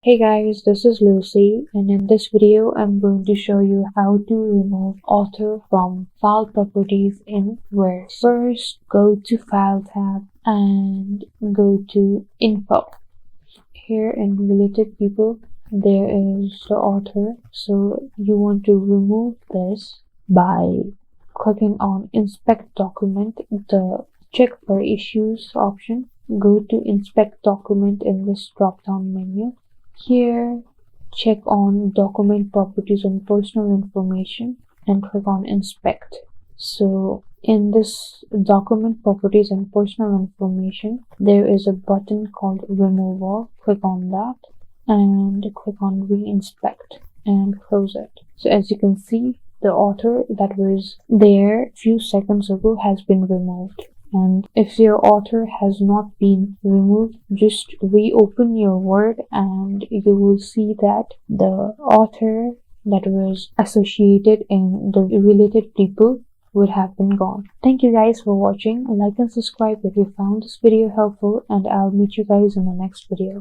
Hey guys, this is Lucy, and in this video I'm going to show you how to remove author from file properties in Word. First, go to File tab and go to Info. Here in Related People, there is the author, so you want to remove this by clicking on Inspect Document, the Check for Issues option. Go to Inspect Document in this drop-down menu. Here, check on Document Properties and Personal Information and click on Inspect. So in this Document Properties and Personal Information, there is a button called Remove All. Click on that and click on Reinspect and close it. So as you can see, the author that was there a few seconds ago has been removed. And if your author has not been removed, just reopen your Word and you will see that the author that was associated in the Related People would have been gone. Thank you guys for watching. Like and subscribe if you found this video helpful, and I'll meet you guys in the next video.